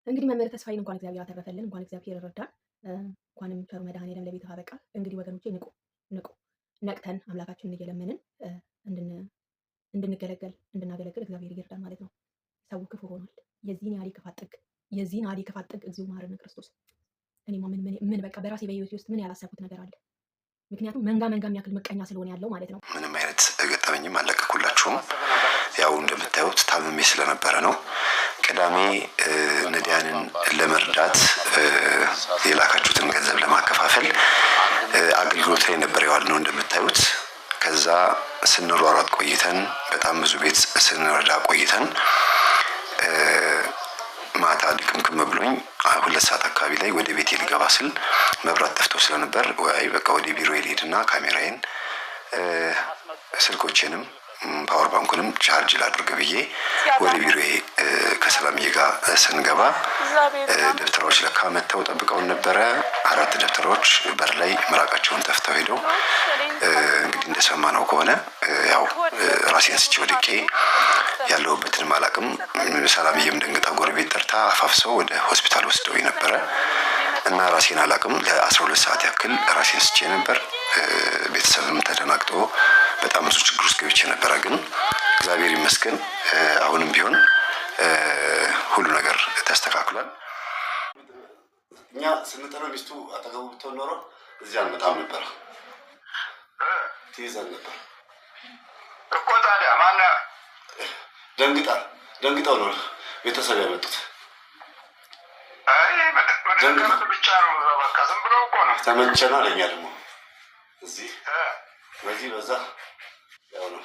እንግዲህ መምህር ተስፋዬን እንኳን እግዚአብሔር አተረፈልን፣ እንኳን እግዚአብሔር ረዳን፣ እንኳንም ቸሩ መድኃኔዓለም ለቤቱ አበቃ። እንግዲህ ወገኖቼ ንቁ፣ ነቅተን አምላካችንን እየለመንን እንድናገለግል እግዚአብሔር ይርዳን ማለት ነው። ሰው ክፉ ሆኗል። የዚህን ያህል ክፋት ጥግ እግዚኦ መሐረነ ክርስቶስ። እኔማ ምን በቃ በራሴ በህይወቴ ውስጥ ምን ያላሰብኩት ነገር አለ? ምክንያቱም መንጋ የሚያክል ምቀኛ ስለሆነ ያለው ማለት ነው። ምንም አይነት ገጠመኝም አልለቀኩላችሁም። ያው እንደምታዩት ታምሜ ስለነበረ ነው። ቅዳሜ ነዳያንን ለመርዳት የላካችሁትን ገንዘብ ለማከፋፈል አገልግሎት ላይ ነበር የዋልነው እንደምታዩት። ከዛ ስንሯሯጥ ቆይተን በጣም ብዙ ቤት ስንረዳ ቆይተን ማታ ድክምክም ብሎኝ 2 ሰዓት አካባቢ ላይ ወደ ቤቴ ልገባ ስል መብራት ጠፍቶ ስለነበር ወይ በቃ ወደ ቢሮ ልሄድና ካሜራዬን ስልኮቼንም ፓወር ባንኩንም ቻርጅ ላድርግ ብዬ ወደ ቢሮዬ ከሰላምዬ ጋር ስንገባ ደብተሮች ለካ መተው ጠብቀውን ነበረ። 4 ደብተሮች በር ላይ ምራቃቸውን ተፍተው ሄደው እንግዲህ እንደሰማነው ከሆነ ያው ራሴን ስቼ ወድቄ ያለሁበትን ማላቅም ሰላምዬም ደንግጣ ጎረቤት ጠርታ አፋፍሰው ወደ ሆስፒታል ወስደው ነበረ እና ራሴን አላቅም ለ12 ሰዓት ያክል ራሴን ስቼ ነበር። ቤተሰብም ተደናግጦ በጣም ብዙ ችግር ውስጥ ገብቼ ነበረ። ግን እግዚአብሔር ይመስገን አሁንም ቢሆን ሁሉ ነገር ተስተካክሏል። እኛ ስንጠራ ሚስቱ አጠገቡ ብትሆን ኖሮ እዚህ አንመጣም ነበር፣ ትይዘን ነበር እኮ። ታዲያ ማነው ደንግጠው ነው ቤተሰብ ያመጡት። ደንግጠው ብቻ ነው በቃ ዝም ብለው እኮ ነው። ተመቸና ለኛ ደግሞ እዚህ በዚህ በዛ ያው ነው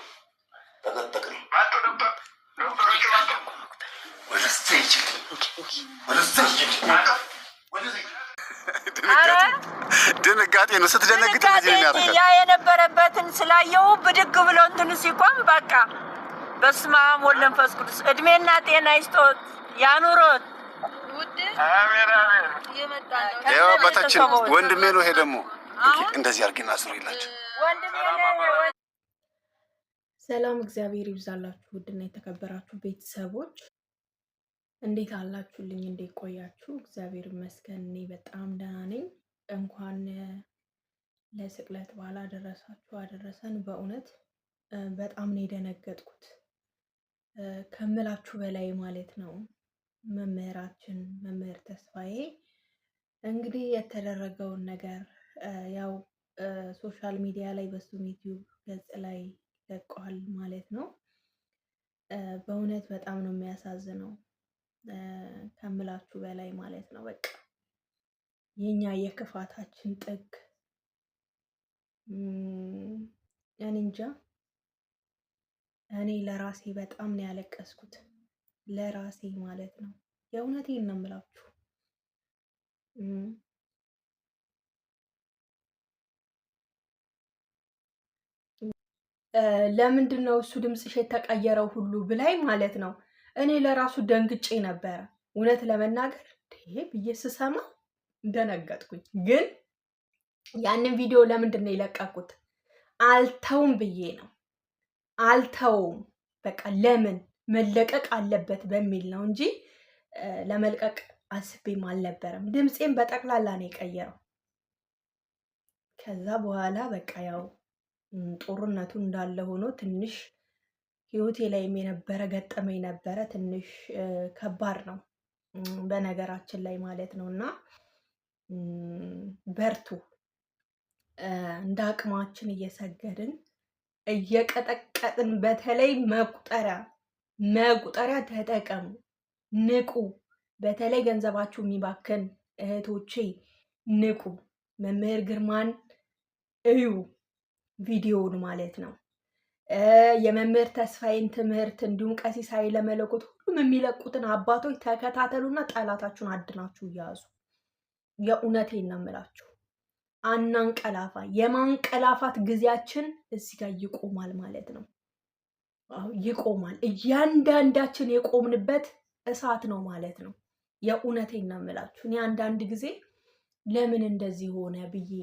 ተቀጠቅ ነው ማጥቶ ዶክተሮቹ ማጥቶ ወደ ስቴጅ ድንጋጤ ነው። ስትደነግጥ እንደዚህ ነው ያደርጋል። ያ የነበረበትን ስላየው ብድግ ብሎ እንትን ሲቆም በቃ በስመ አብ ወወልድ ወመንፈስ ቅዱስ እድሜና ጤና ይስጦት ያኑሮት። አሜን አሜን። ያው በታችን ወንድሜ ነው። ይሄ ደግሞ እንደዚህ አድርጊና አስሩ ይላችሁ ወንድሜ ነው። ሰላም እግዚአብሔር ይብዛላችሁ። ውድና የተከበራችሁ ቤተሰቦች እንዴት አላችሁልኝ? እንዴት ቆያችሁ? እግዚአብሔር ይመስገን እኔ በጣም ደህና ነኝ። እንኳን ለስቅለት በዓል አደረሳችሁ አደረሰን። በእውነት በጣም ነው የደነገጥኩት ከምላችሁ በላይ ማለት ነው። መምህር ተስፋዬ እንግዲህ የተደረገውን ነገር ያው ሶሻል ሚዲያ ላይ በሱም ዩቲዩብ ገጽ ላይ ለቀዋል ማለት ነው። በእውነት በጣም ነው የሚያሳዝነው ከምላችሁ በላይ ማለት ነው። በቃ የኛ የክፋታችን ጥግ እኔ እንጃ። እኔ ለራሴ በጣም ነው ያለቀስኩት፣ ለራሴ ማለት ነው። የእውነቴን ነው የምላችሁ። ለምንድን ነው እሱ ድምፅሽ የተቀየረው ሁሉ ብላይ ማለት ነው። እኔ ለራሱ ደንግጬ ነበረ እውነት ለመናገር ብዬ ስሰማ ደነገጥኩኝ። ግን ያንን ቪዲዮ ለምንድን ነው የለቀኩት? አልተውም ብዬ ነው። አልተውም በቃ ለምን መለቀቅ አለበት በሚል ነው እንጂ ለመልቀቅ አስቤም አልነበረም። ድምፄን በጠቅላላ ነው የቀየረው። ከዛ በኋላ በቃ ያው ጦርነቱ እንዳለ ሆኖ ትንሽ ህይወቴ ላይም የነበረ ገጠመኝ ነበረ። ትንሽ ከባድ ነው በነገራችን ላይ ማለት ነው። እና በርቱ፣ እንደ አቅማችን እየሰገድን እየቀጠቀጥን፣ በተለይ መቁጠሪያ ተጠቀሙ፣ ንቁ። በተለይ ገንዘባችሁ የሚባክን እህቶቼ ንቁ። መምህር ግርማን እዩ ቪዲዮውን ማለት ነው። የመምህር ተስፋዬን ትምህርት እንዲሁም ቀሲስ ኃይለ መለኮት ሁሉም የሚለቁትን አባቶች ተከታተሉና ጠላታችሁን አድናችሁ እያዙ። የእውነቴን ነው የምላችሁ። አናንቀላፋ። የማንቀላፋት ጊዜያችን እዚህ ጋር ይቆማል ማለት ነው። ይቆማል። እያንዳንዳችን የቆምንበት እሳት ነው ማለት ነው። የእውነቴን ነው የምላችሁ። እኔ አንዳንድ ጊዜ ለምን እንደዚህ ሆነ ብዬ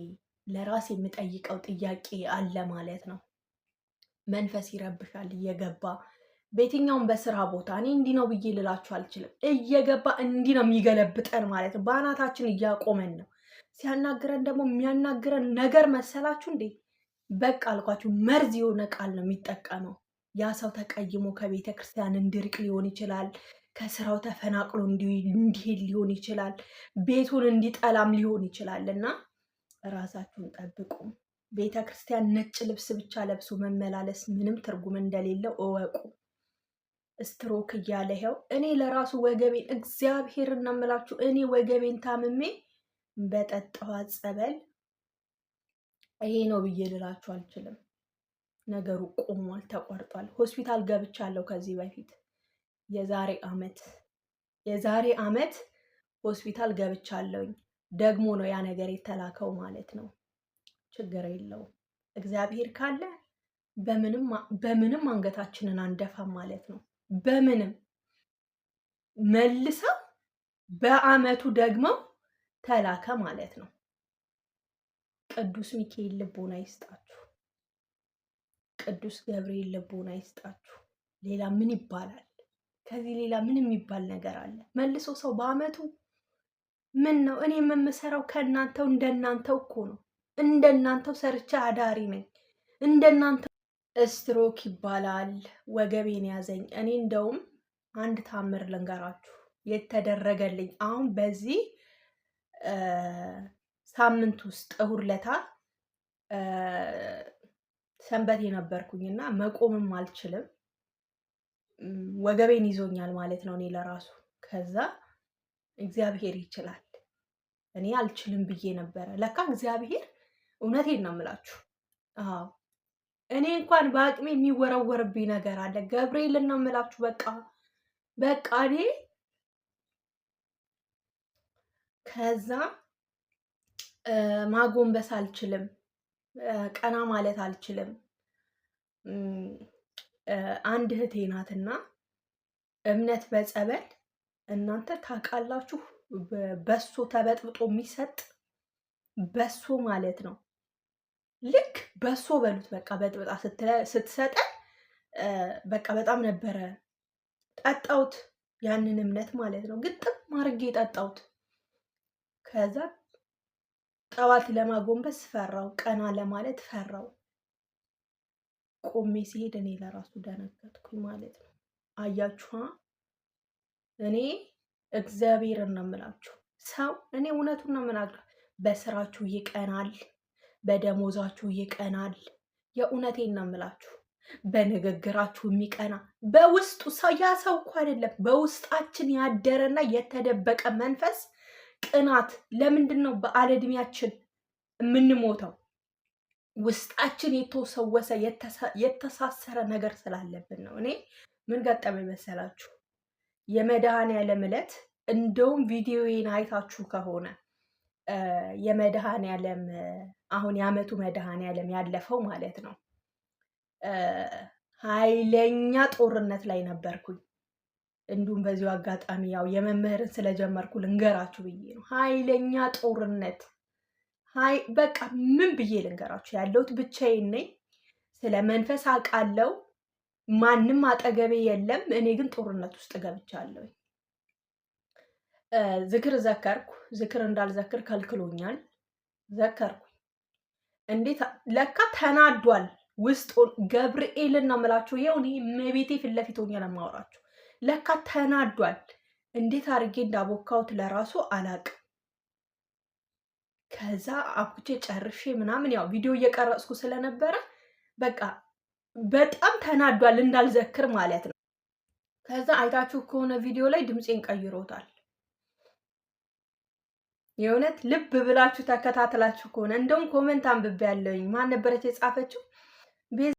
ለራሴ የምጠይቀው ጥያቄ አለ ማለት ነው። መንፈስ ይረብሻል እየገባ በየትኛውም በስራ ቦታ እኔ እንዲህ ነው ብዬ ልላችሁ አልችልም። እየገባ እንዲህ ነው የሚገለብጠን ማለት ነው። በአናታችን እያቆመን ነው። ሲያናግረን ደግሞ የሚያናግረን ነገር መሰላችሁ እንዴ? በቃ አልኳችሁ፣ መርዝ የሆነ ቃል ነው የሚጠቀመው። ያ ሰው ተቀይሞ ከቤተ ክርስቲያን እንዲርቅ ሊሆን ይችላል። ከስራው ተፈናቅሎ እንዲሄድ ሊሆን ይችላል። ቤቱን እንዲጠላም ሊሆን ይችላል። እና ራሳችሁን ጠብቁ። ቤተ ክርስቲያን ነጭ ልብስ ብቻ ለብሶ መመላለስ ምንም ትርጉም እንደሌለው እወቁ። ስትሮክ እያለ ይኸው እኔ ለራሱ ወገቤን እግዚአብሔር እናምላችሁ እኔ ወገቤን ታምሜ በጠጣኋት ጸበል ይሄ ነው ብዬ ልላችሁ አልችልም። ነገሩ ቆሟል፣ ተቋርጧል። ሆስፒታል ገብቻለሁ ከዚህ በፊት የዛሬ አመት ሆስፒታል ገብቻለሁኝ። ደግሞ ነው ያ ነገር የተላከው ማለት ነው። ችግር የለውም። እግዚአብሔር ካለ በምንም አንገታችንን አንደፋም ማለት ነው። በምንም መልሰው በአመቱ ደግሞ ተላከ ማለት ነው። ቅዱስ ሚካኤል ልቦና ይስጣችሁ። ቅዱስ ገብርኤል ልቦና ይስጣችሁ። ሌላ ምን ይባላል? ከዚህ ሌላ ምን የሚባል ነገር አለ? መልሶ ሰው በአመቱ ምን ነው? እኔ የምሰራው ከእናንተው እንደናንተው እኮ ነው። እንደናንተው ሰርቻ አዳሪ ነኝ። እንደናንተው ስትሮክ ይባላል። ወገቤን ያዘኝ። እኔ እንደውም አንድ ታምር ልንገራችሁ የተደረገልኝ አሁን በዚህ ሳምንት ውስጥ እሁድ ዕለት ሰንበት የነበርኩኝና መቆምም አልችልም። ወገቤን ይዞኛል ማለት ነው እኔ ለራሱ። ከዛ እግዚአብሔር ይችላል፣ እኔ አልችልም ብዬ ነበረ። ለካ እግዚአብሔር እውነቴን ነው የምላችሁ። አዎ እኔ እንኳን በአቅሜ የሚወረወርብኝ ነገር አለ። ገብርኤልን ነው የምላችሁ። በቃ እኔ ከዛ ማጎንበስ አልችልም፣ ቀና ማለት አልችልም። አንድ እህቴ ናትና እምነት በጸበል እናንተ ታውቃላችሁ፣ በሶ ተበጥብጦ የሚሰጥ በሶ ማለት ነው። ልክ በሶ በሉት በቃ በጥብጣ ስትሰጠን በቃ በጣም ነበረ ጠጣሁት፣ ያንን እምነት ማለት ነው። ግጥም አድርጌ ጠጣሁት። ከዛ ጠዋት ለማጎንበስ ፈራው፣ ቀና ለማለት ፈራው። ቆሜ ሲሄድ እኔ ለራሱ ደነገጥኩኝ ማለት ነው። አያችኋ፣ እኔ እግዚአብሔርን ነው የምላችሁ። ሰው እኔ እውነቱን ነው የምናግረው። በስራችሁ ይቀናል፣ በደሞዛችሁ ይቀናል። የእውነቴን ነው የምላችሁ። በንግግራችሁ የሚቀና በውስጡ ሰው ያ ሰው እኮ አይደለም፣ በውስጣችን ያደረና የተደበቀ መንፈስ ቅናት። ለምንድን ነው በአለዕድሜያችን የምንሞተው? ውስጣችን የተወሰወሰ የተሳሰረ ነገር ስላለብን ነው። እኔ ምን ገጠመኝ መሰላችሁ? የመድኃኔዓለም ዕለት እንደውም ቪዲዮዬን አይታችሁ ከሆነ የመድኃኔዓለም አሁን የአመቱ መድኃኔዓለም ያለፈው ማለት ነው ኃይለኛ ጦርነት ላይ ነበርኩኝ። እንዲሁም በዚሁ አጋጣሚ ያው የመምህርን ስለጀመርኩ ልንገራችሁ ብዬ ነው። ኃይለኛ ጦርነት በቃ ምን ብዬ ልንገራችሁ? ያለሁት ብቻዬን ነኝ። ስለ መንፈስ አውቃለሁ። ማንም አጠገቤ የለም። እኔ ግን ጦርነት ውስጥ ገብቻለሁ። ዝክር ዘከርኩ። ዝክር እንዳልዘክር ከልክሎኛል። ዘከርኩ። እንዴት ለካ ተናዷል ውስጥ ገብርኤልን ነው የምላችሁ። ይኸው እኔ እመቤቴ ፊት ለፊት ሆኜ ነው የማወራችሁ። ለካ ተናዷል። እንዴት አድርጌ እንዳቦካሁት ለራሱ አላቅም። ከዛ አኩቼ ጨርሼ ምናምን ያው ቪዲዮ እየቀረጽኩ ስለነበረ በቃ በጣም ተናዷል፣ እንዳልዘክር ማለት ነው። ከዛ አይታችሁ ከሆነ ቪዲዮ ላይ ድምፄን ቀይሮታል። የእውነት ልብ ብላችሁ ተከታትላችሁ ከሆነ እንደውም ኮመንት አንብቤ ያለውኝ ማን ነበረች የጻፈችው?